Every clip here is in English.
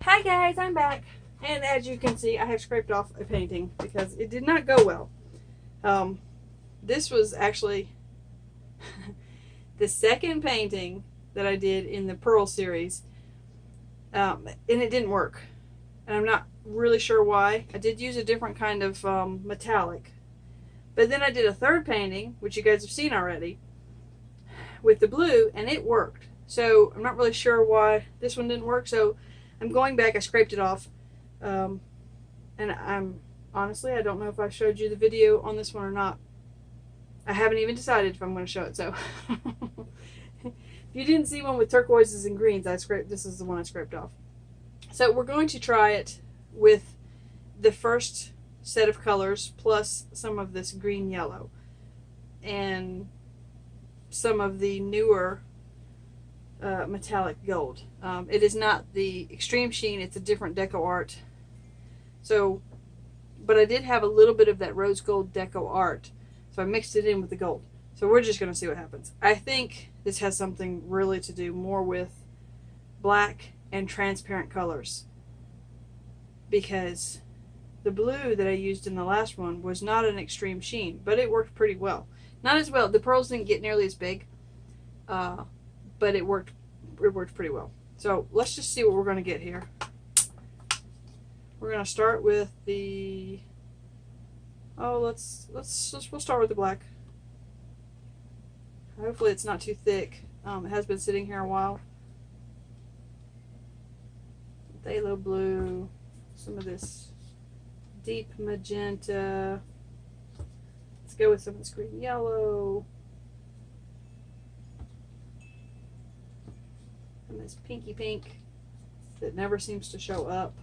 Hi guys, I'm back. And as you can see, I have scraped off a painting because it did not go well. This was actually the second painting that I did in the Pearl series, and it didn't work. And I'm not really sure why. I did use a different kind of metallic. But then I did a third painting, which you guys have seen already, with the blue, and it worked. So I'm not really sure why this one didn't work. So I'm going back. I scraped it off. And I'm honestly, I don't know if I showed you the video on this one or not. I haven't even decided if I'm going to show it. So if you didn't see one with turquoises and greens, this is the one I scraped off. So we're going to try it with the first set of colors plus some of this green yellow and some of the newer metallic gold. It is not the extreme sheen, it's a different deco art. So, but I did have a little bit of that rose gold deco art, so I mixed it in with the gold. So we're just going to see what happens. I think this has something really to do more with black and transparent colors, because the blue that I used in the last one was not an extreme sheen, but it worked pretty well. Not as well, the pearls didn't get nearly as big, but it worked pretty well. So let's just see what we're going to get here. We're going to start with the, we'll start with the black. Hopefully it's not too thick. It has been sitting here a while. Phthalo blue, some of this deep magenta. Let's go with some of this green yellow. And this pinky pink that never seems to show up.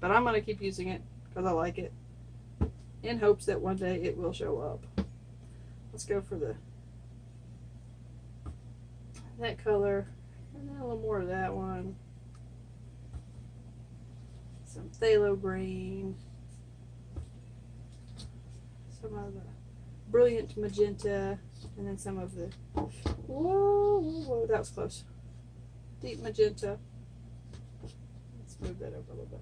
But I'm going to keep using it because I like it, in hopes that one day it will show up. Let's go for that color, and then a little more of that one. Some phthalo green, some of the brilliant magenta, and then some of the, whoa, that was close. Deep magenta. Let's move that over a little bit.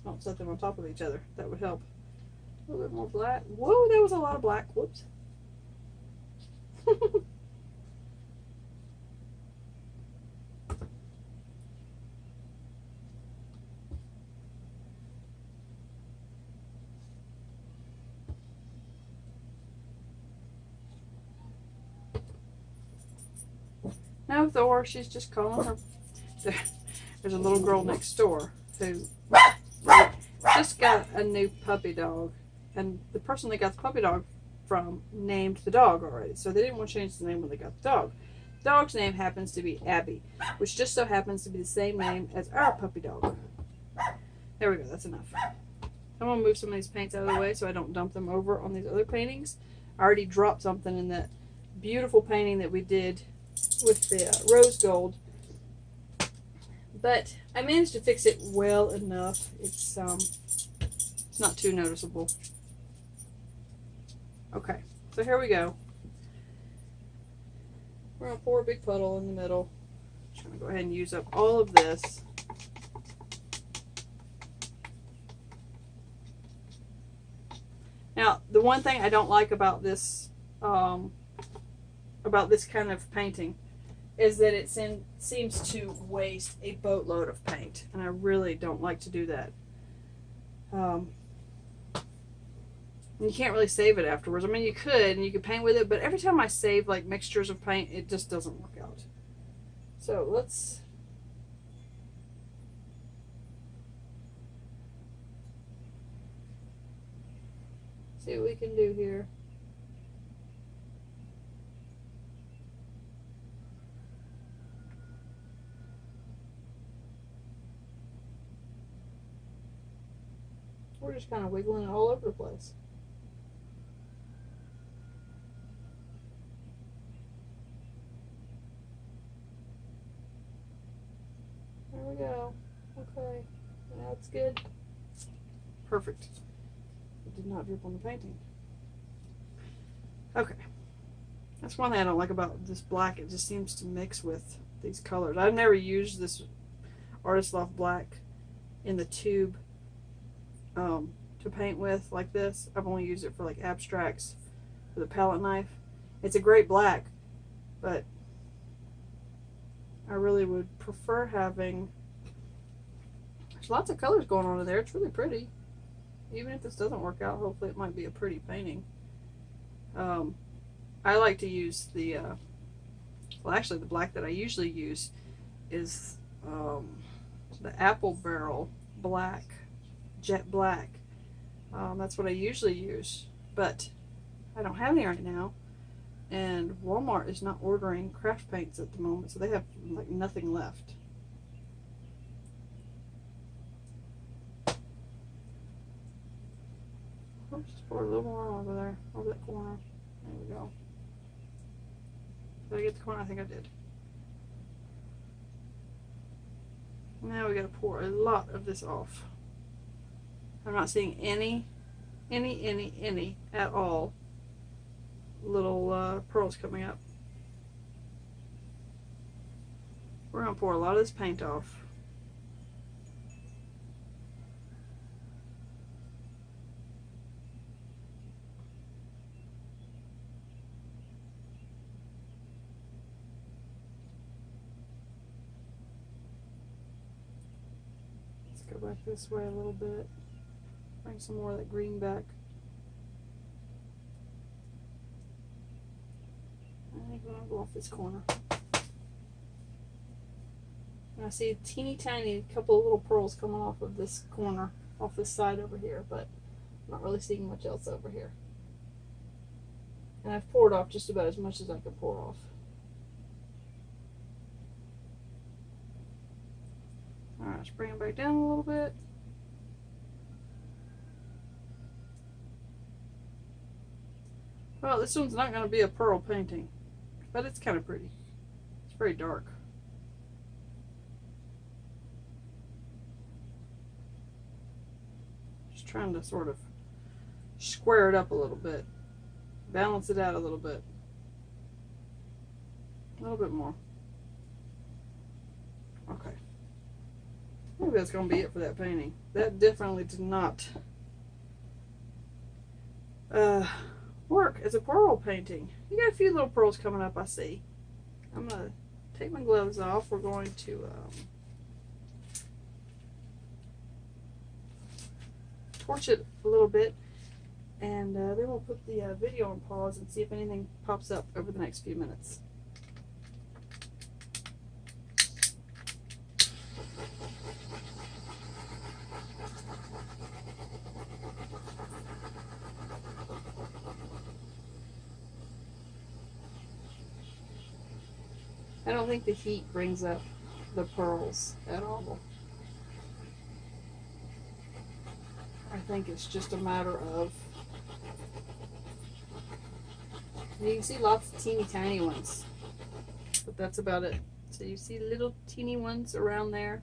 Don't set them on top of each other. That would help. A little bit more black. Whoa, that was a lot of black. Whoops. No, Thor, she's just calling her. There's a little girl next door who just got a new puppy dog, and the person they got the puppy dog from named the dog already, so they didn't want to change the name when they got the dog. The dog's name happens to be Abby, which just so happens to be the same name as our puppy dog. There we go, that's enough. I'm going to move some of these paints out of the way so I don't dump them over on these other paintings. I already dropped something in that beautiful painting that we did with the rose gold, but I managed to fix it well enough. It's not too noticeable. Okay, so here we go. We're gonna pour a big puddle in the middle. Just gonna go ahead and use up all of this. Now, the one thing I don't like about this kind of painting is that it seems to waste a boatload of paint, and I really don't like to do that. You can't really save it afterwards. I mean, you could, and you could paint with it, but every time I save like mixtures of paint, it just doesn't work out. So let's see what we can do here. We're just kind of wiggling it all over the place. There we go. Okay. Now it's good. Perfect. It did not drip on the painting. Okay. That's one thing I don't like about this black. It just seems to mix with these colors. I've never used this Arteza black in the tube to paint with like this. I've only used it for like abstracts with a palette knife. It's a great black, but I really would prefer having, there's lots of colors going on in there. It's really pretty. Even if this doesn't work out, hopefully it might be a pretty painting. I like to use the, well actually the black that I usually use is the apple barrel black, jet black. That's what I usually use, but I don't have any right now, and Walmart is not ordering craft paints at the moment, so they have like nothing left. Oops, just pour a little more over there, over that corner. There we go. Did I get the corner? I think I did. Now we gotta pour a lot of this off. I'm not seeing any at all little pearls coming up. We're gonna pour a lot of this paint off. Let's go back this way a little bit. Bring some more of that green back. I think I'm gonna go off this corner. And I see a teeny tiny couple of little pearls coming off of this corner, off this side over here, but I'm not really seeing much else over here. And I've poured off just about as much as I can pour off. Alright, let's bring it back down a little bit. Well, this one's not going to be a pearl painting, but it's kind of pretty. It's very dark. Just trying to sort of square it up a little bit, balance it out a little bit. A little bit more. Okay. Maybe that's going to be it for that painting. That definitely did not work as a pearl painting. You got a few little pearls coming up, I see. I'm going to take my gloves off. We're going to torch it a little bit, and then we'll put the video on pause and see if anything pops up over the next few minutes. I don't think the heat brings up the pearls at all. I think it's just a matter of, you can see lots of teeny tiny ones, but that's about it. So you see little teeny ones around there,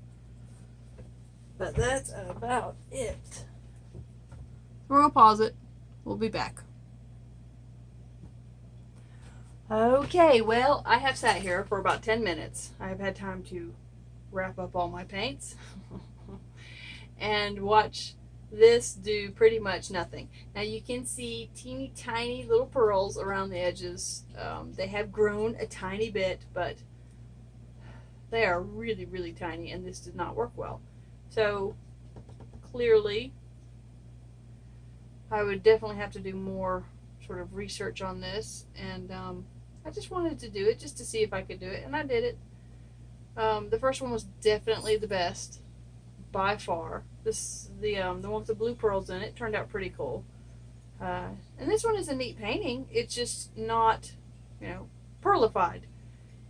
but that's about it. We're gonna pause it. We'll be back. Okay, well, I have sat here for about 10 minutes. I have had time to wrap up all my paints and watch this do pretty much nothing. Now you can see teeny tiny little pearls around the edges. They have grown a tiny bit, but they are really, really tiny, and this did not work well. So clearly I would definitely have to do more sort of research on this, and I just wanted to do it just to see if I could do it, and I did it. The first one was definitely the best by far. The one with the blue pearls in it turned out pretty cool, and this one is a neat painting. It's just not, pearlified.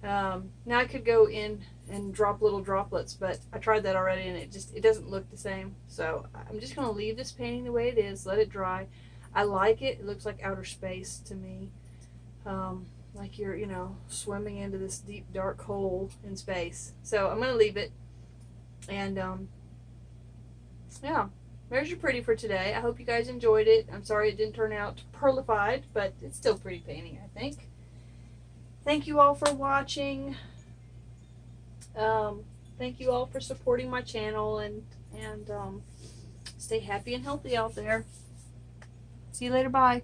Now I could go in and drop little droplets, but I tried that already, and it doesn't look the same. So I'm just going to leave this painting the way it is, let it dry. I like it. It looks like outer space to me. Like you're, swimming into this deep, dark hole in space. So I'm going to leave it. And, yeah, there's your pretty for today. I hope you guys enjoyed it. I'm sorry it didn't turn out pearlified, but it's still pretty painting, I think. Thank you all for watching. Thank you all for supporting my channel and and stay happy and healthy out there. See you later. Bye.